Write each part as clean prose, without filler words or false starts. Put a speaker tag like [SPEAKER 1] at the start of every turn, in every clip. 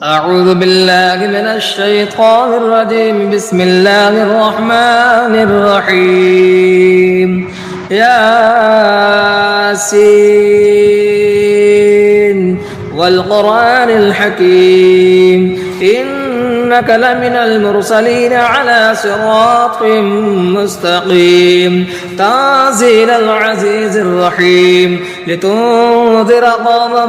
[SPEAKER 1] أعوذ بالله من الشيطان الرجيم. بسم الله الرحمن الرحيم. ياسين والقرآن الحكيم إنك لمن المرسلين على صراط مستقيم تنزيل العزيز الرحيم لتنذر قوما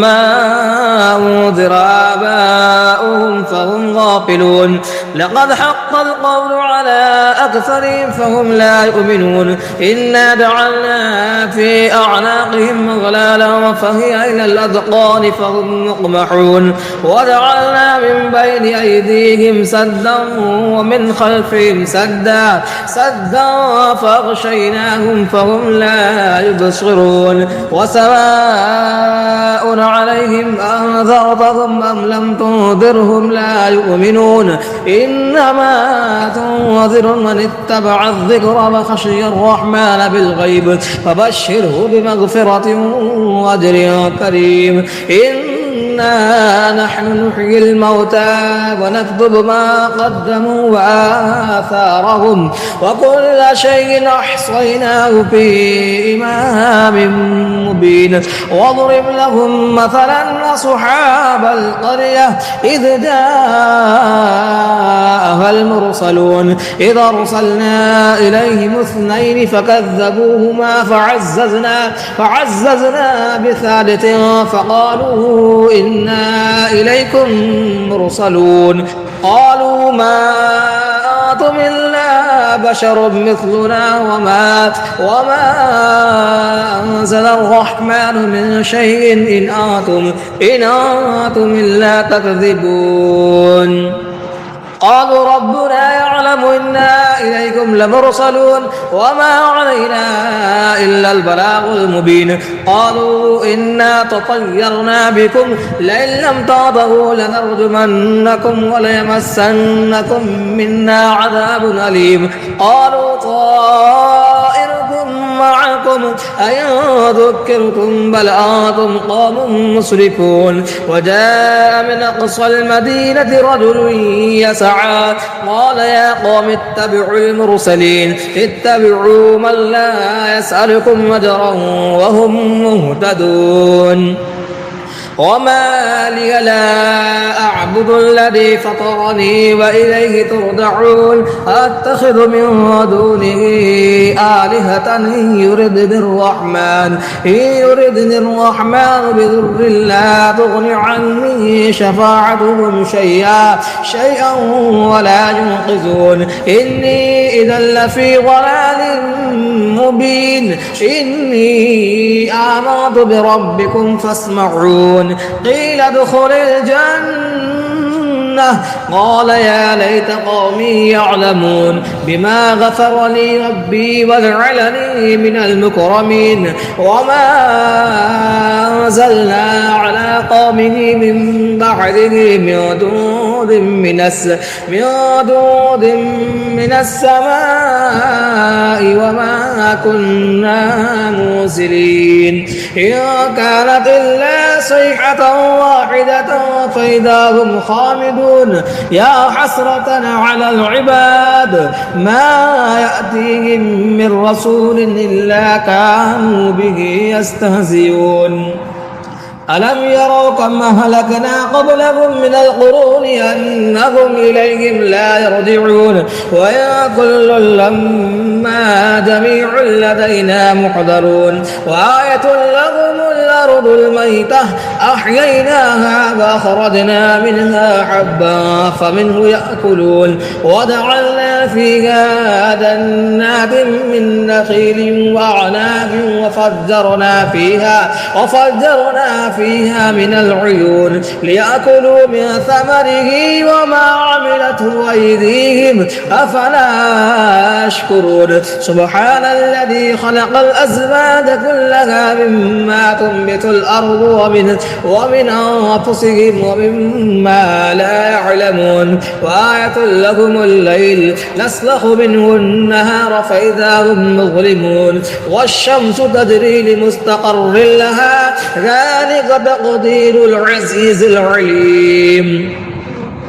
[SPEAKER 1] ما أنذر آباؤهم فهم غافلون لقد حق القول على أكثرهم فهم لا يؤمنون إنا جعلنا في أعناقهم أغلالا فهي إلى الأذقان فهم مقمحون وجعلنا من بين أيديهم سدا ومن خلفهم سدا فأغشيناهم فهم لا يبصرون وسواء عليهم أنذرتهم أم لم تنذرهم لا يؤمنون إنما تنذر من اتبع الذكر وخشي الرحمن بالغيب فبشره بمغفرة وأجر كريم إنا نحن نحيي الموتى ونكتب ما قدموا وآثارهم وكل شيء أحصيناه في إمام مبين واضرب لهم مثلا أصحاب القرية إذ جاءها المرسلون إذ أرسلنا إليهم اثنين فكذبوهما فعززنا بثالث فقالوا إنا إليكم مرسلون قالوا ما أنتم إلا بشر مثلنا وما أنزل الرحمن من شيء إن أنتم إلا تكذبون قالوا ربنا يعلم إنا إليكم لمرسلون وما علينا إلا البلاغ المبين قالوا إنا تطيرنا بكم لئن لم تنتهوا لنرجمنكم وليمسنكم منا عذاب أليم قالوا طائركم معكم أئن ذكرتم بل أنتم قوم مسرفون وجاء من أقصى المدينة رجل يسعى قال يا قوم اتبعوا المرسلين اتبعوا من لا يسألكم أجرا وهم مهتدون وما لي لا أعبد الذي فطرني وإليه ترجعون أتخذ من دونه آلهة إن يردني الرحمن بضر لا تغن عني شفاعتهم شيئا ولا ينقذون إني إذا لفي ضلال مبين إني آمنت بربكم فاسمعون قيل ادخل الجنة قال يا ليت قومي يعلمون بما غفر لي ربي وجعلني من المكرمين وما أنزلنا على قومه من بعده من جند من السماء وما كنا منزلين إن كانت إلا صيحة واحدة فإذا هم خامدون يا حسرة على العباد ما يأتيهم من رسول إلا كانوا به يستهزئون ألم يروا كم أهلكنا قبلهم من القرون أنهم إليهم لا يرجعون ويا كل لما جميع لدينا محضرون وآية لهم الأرض الميتة أحييناها وأخرجنا منها حبا فمنه يأكلون وجعلنا فيها جنات من نخيل وأعناب وفجرنا فيها من العيون ليأكلوا من ثمره وما عملته أيديهم أفلا يشكرون سبحان الذي خلق الأزواج كلها مما تنبت تنبت الأرض ومن أنفسهم ومما لا يعلمون وآية لهم الليل نسلخ منه النهار فإذا هم مظلمون والشمس تجري لمستقر لها ذلك تقدير العزيز العليم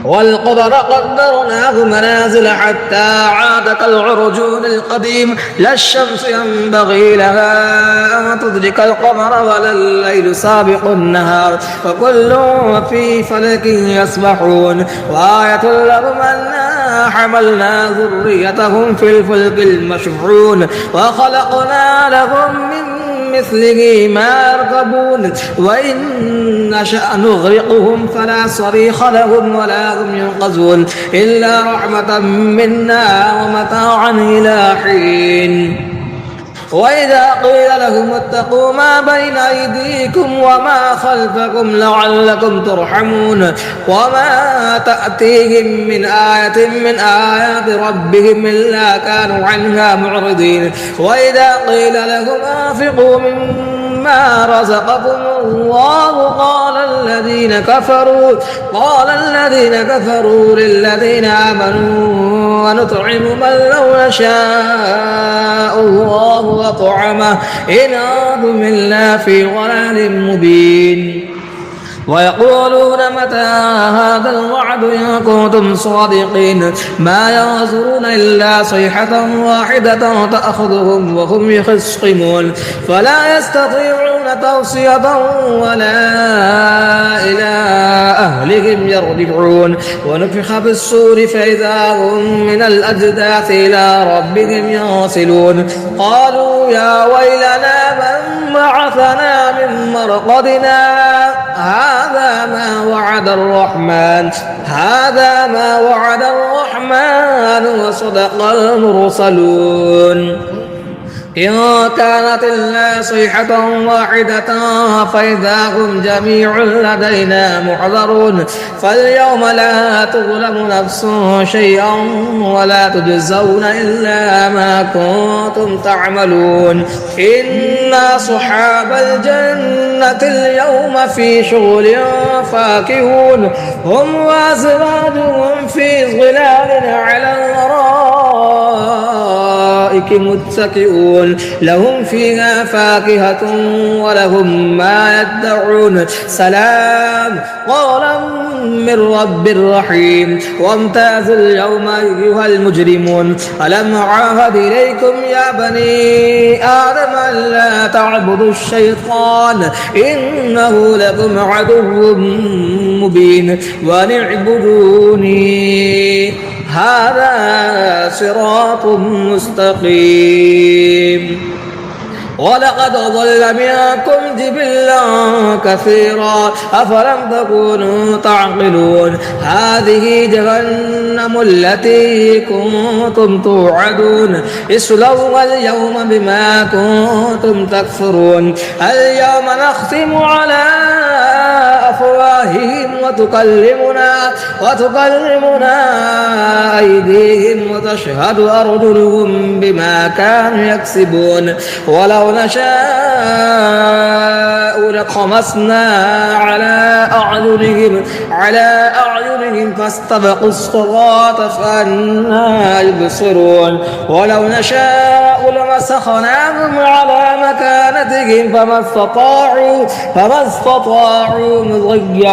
[SPEAKER 1] والقمر قدرناه منازل حتى عاد كالعرجون القديم لا الشمس ينبغي لها أن تدرك القمر ولا الليل سابق النهار وكل في فلك يسبحون وآية لهم أنا حملنا ذريتهم في الفلك المشحون وخلقنا لهم من مثله ما يركبون وإن نشأ نغرقهم فلا صريخ لهم ولا هم ينقذون إلا رحمة منا ومتاعا إلى حين وإذا قيل لهم اتقوا ما بين أيديكم وما خلفكم لعلكم ترحمون وما تأتيهم من آية من آيات ربهم إلا كانوا عنها معرضين وإذا قيل لهم أنفقوا مما رزقكم الله قال الذين كفروا للذين آمنوا ونطعم من لو يشاء الله أطعمه إن أنتم إلا في ضلال مبين ويقولون متى هذا الوعد إن كنتم صادقين ما ينظرون إلا صيحة واحدة تأخذهم وهم يخصمون فلا يستطيعون توصية ولا إلى أهلهم يرجعون ونفخ بالصور فإذا هم من الأجداث إلى ربهم ينسلون قالوا يا ويلنا من بعثنا من مرقدنا هذا ما وعد الرحمن وصدق المرسلون إن كانت إلا صيحة واحدة فإذا هم جميع لدينا محضرون فاليوم لا تظلم نفس شيئا ولا تجزون إلا ما كنتم تعملون إن أصحاب الجنة اليوم في شغل فاكهون هم وأزواجهم في ظلال على الأرائك متكئون لهم فيها فاكهة ولهم ما يدعون سلام قولا من رب رحيم وامتازوا اليوم أيها المجرمون ألم أعاهد إليكم يا بني آدم ألا تعبدوا الشيطان إنه لكم عدو مبين وأن اعبدوني هذا صراط مستقيم ولقد ضل منكم جبلا كثيرا أفلم تكونوا تعقلون هذه جهنم التي كنتم توعدون اصلوها اليوم بما كنتم تكفرون اليوم نختم على أفواههم وتكلمنا أيديهم وتشهد أرجلهم بما كانوا يكسبون ولو نشاء لطمسنا على أعينهم فاستبقوا الصراط فأنى يبصرون ولو نشاء لمسخناهم على مكانتهم فما استطاعوا مضيا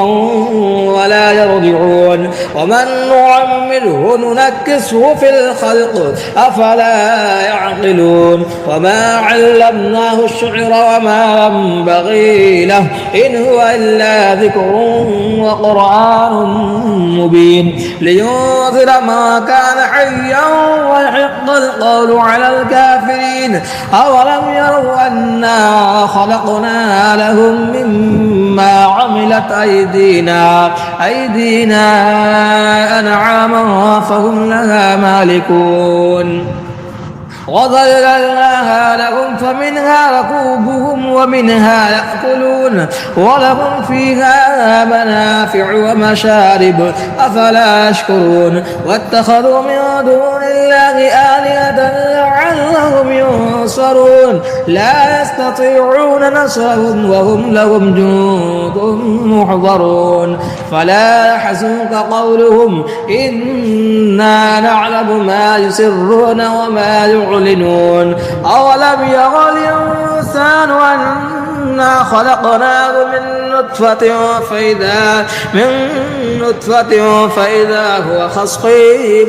[SPEAKER 1] ولا يرجعون ومن نعمره ننكسه في الخلق أفلا يعقلون وما علمناه الشعر وما ينبغي له إن هو إلا ذكر وقرآن مبين لينذر ما كان حيا ويحق القول على الكافرين أولم يروا أنا خلقنا لهم مما عملت أيدينا أنعاما فهم لها مالكون وظللناها لهم فمنها ركوبهم ومنها يأكلون ولهم فيها منافع ومشارب أفلا يشكرون واتخذوا من دون الله آلهة لعلهم ينصرون لا يستطيعون نصرهم وهم لهم جند محضرون فلا يحزنك قولهم إنا نعلم ما يسرون وما يعلنون أولم ير الإنسان أنا خلقناه من نطفة فإذا هو خصيم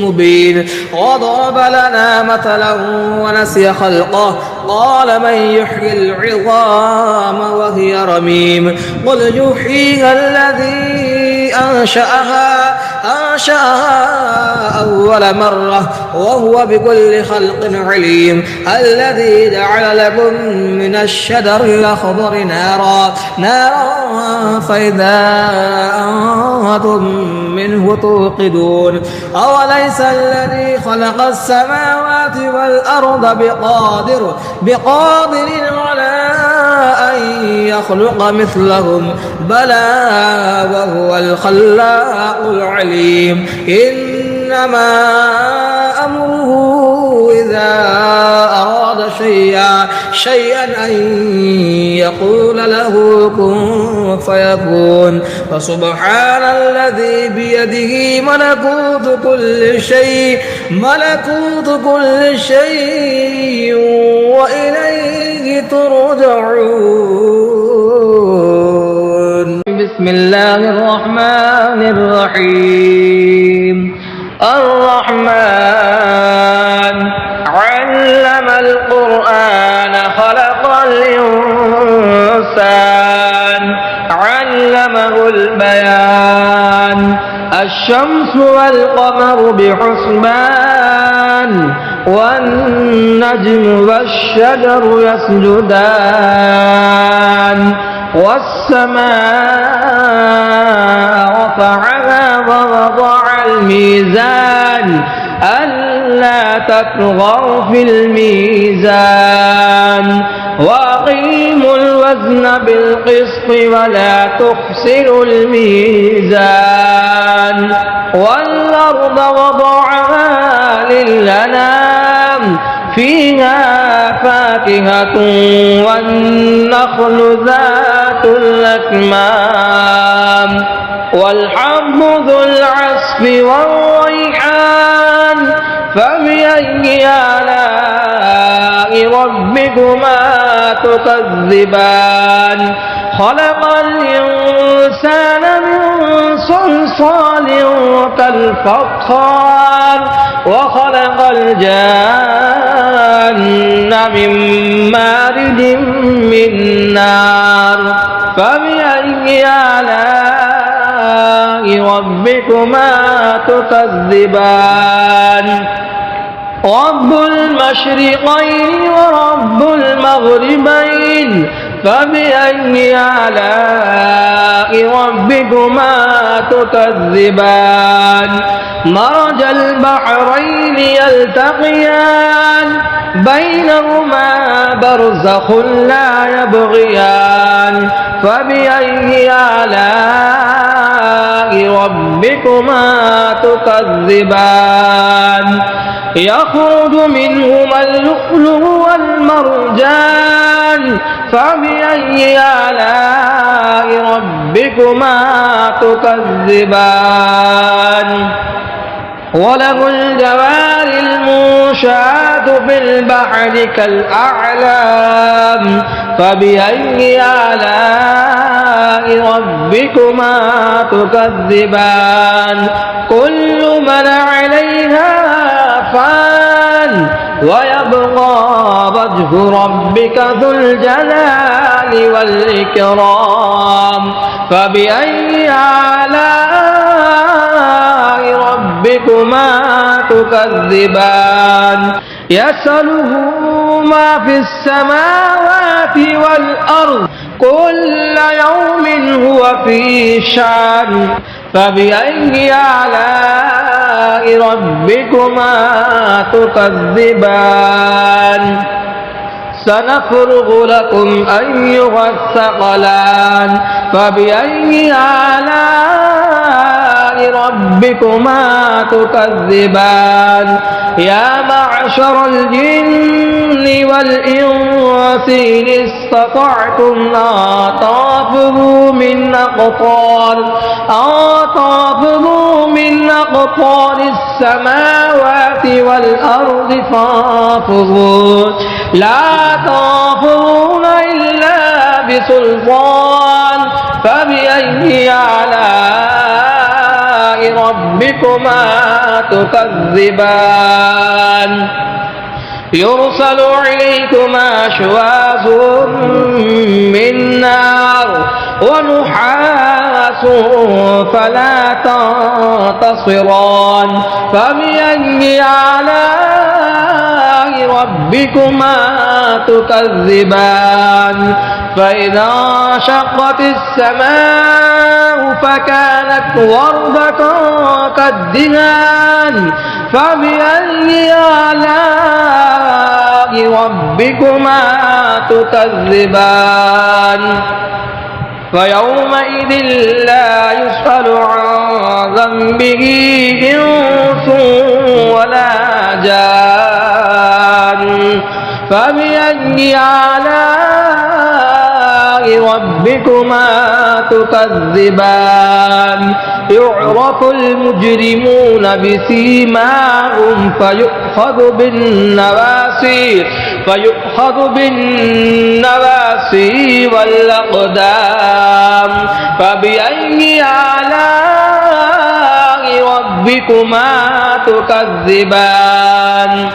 [SPEAKER 1] مبين وضرب لنا مثلا ونسي خلقه قال من يحيي العظام وهي رميم قل يحييها الذي أنشأها أول مرة وهو بكل خلق عليم الذي جعل لكم من الشجر الأخضر نارا فإذا أنتم منه توقدون أوليس الذي خلق السماوات والأرض بقادر على أن يخلق مثلهم بلى وهو الخلاق العليم إنما أمره إذا أراد شيئا أن يقول له كن فيكون فسبحان الذي بيده ملكوت كل شيء وإليه ترجعون بسم الله الرحمن الرحيم الرحمن علم القرآن خلق الإنسان علمه البيان الشمس والقمر بحسبان والنجم والشجر يسجدان والسماء رفعها ووضع الميزان ألا تطغوا في الميزان وأقيموا الوزن بالقسط ولا تخسروا الميزان والأرض وضعها للأنام فيها فاكهة والنخل ذات الأكمام والحب ذو العصف والريحان فبأي آلاء ربكما تكذبان خلق الإنسان من صلصال كالفخار وخلق الجان من مارد من نار فبأي آلاء ربكما تكذبان رب المشرقين ورب المغربين فبأي آلاء ربكما تكذبان مرج البحرين يلتقيان بينهما برزخ لا يبغيان فبأي آلاء ربكما تكذبان يخرج منهما اللؤلؤ والمرجان فبأي آلاء ربكما تكذبان وله الجوار المنشآت في البحر كالأعلام فبأي آلاء ربكما تكذبان كل من عليها فان ويبقى وجه ربك ذو الجلال والإكرام فبأي آلاء ربكما تكذبان يسأله ما في السماوات والأرض كل يوم هو في شأن فبأي آلاء ربكما تكذبان سنفرغ لكم أيها الثقلان فبأي آلاء ربكما تكذبان يا معشر الجن والإنس إن استطعتم أن تنفذوا من أقطار السماوات والأرض فانفذوا لا تنفذون إلا بسلطان فبأي آلاء ربكما تكذبان يرسل عليكما شواظ من نار ونحاس فلا تنتصران فبأي آلاء ربكما تكذبان فإذا انشقت السماء فكانت وردة كالدهان فبأي آلاء ربكما تكذبان فيومئذ لا يسأل عن ذنبه إنس ولا جان فبأي آلاء ربكما تكذبان يعرف المجرمون بسيماهم فيؤخذ بالنواسي والأقدام فبأي آلاء ربكما تكذبان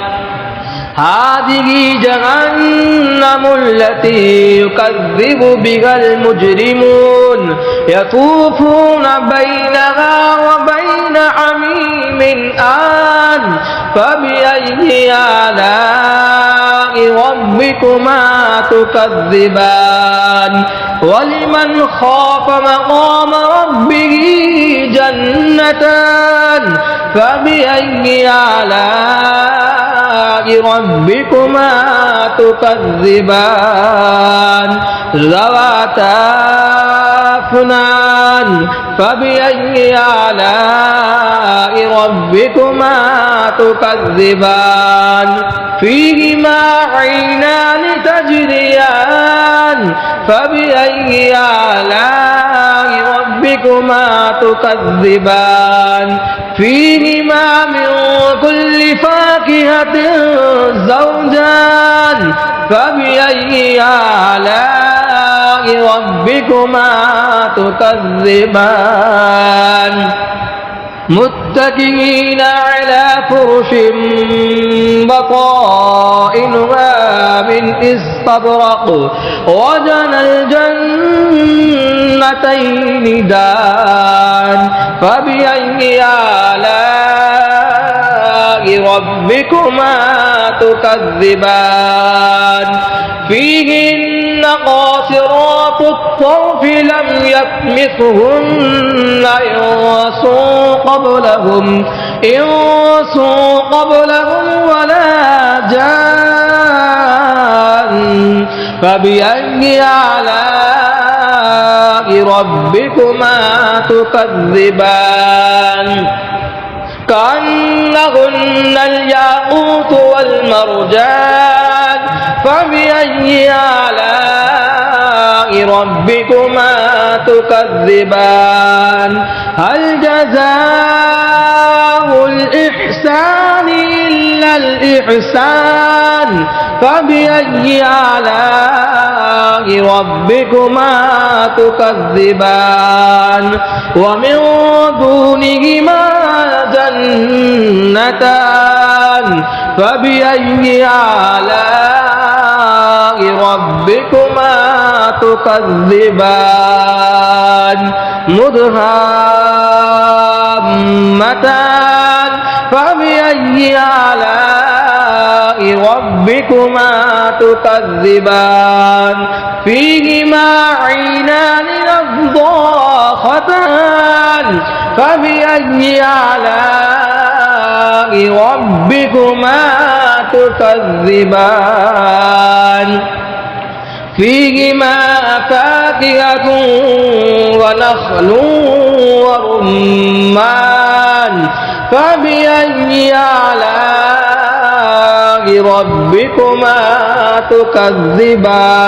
[SPEAKER 1] هذه جهنم التي يكذب بها المجرمون يطوفون بينها وبين حميم آن فبأي آلاء ربكما تكذبان ولمن خاف مقام ربه جنتان فبأي آلاء ربكما تكذبان ذواتا أفنان فبأي آلاء ربكما تكذبان فيهما عينان تجريان فبأي آلاء ربكما تكذبان فيهما من كل فاكهة زوجان فبأي آلاء ربكما تكذبان متكئين على فرش بطائنها من استبرق وجنى الجنتين دان فبأي آلاء ربكما تكذبان فيهن قاصرات الطرف لم يطمثهن إنس قبلهم ولا جان فبأي آلاء ربكما تكذبان كأنهن الياقوت والمرجان فبأي آلاء ربكما تكذبان هل جزاء الإحسان إلا الإحسان فبأي آلاء ربكما تكذبان ومن دونهما جنتان فبأي آلاء ربكما تكذبان مدهامتان فبأي آلاء ربكما تكذبان فيهما عينان نضاختان فبأي آلاء ربكما تكذبان فيهما فاكهة ونخل ورمان فبأي آلاء ربكما تكذبان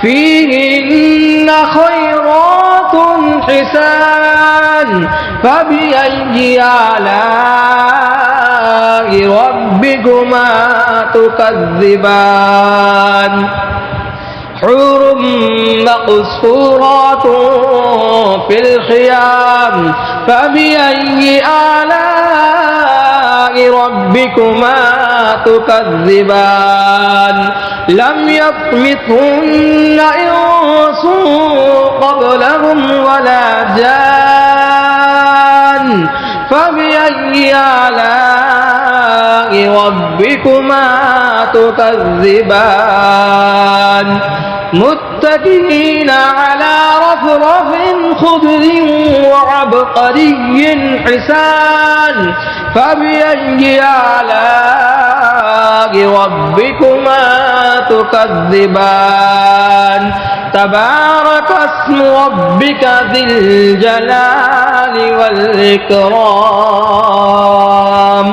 [SPEAKER 1] فيهن خيرات حسان فبأي آلاء ربكما تكذبان حور مقصورات في الخيام فبأي آلاء ربكما تكذبان لم يطمثهن إنس قبلهم ولا جان فبأي آلاء ربكما تكذبان متكئين على رفرف خضر وعبقري حسان فبأي آلاء ربكما تكذبان تبارك اسم ربك ذي الجلال والإكرام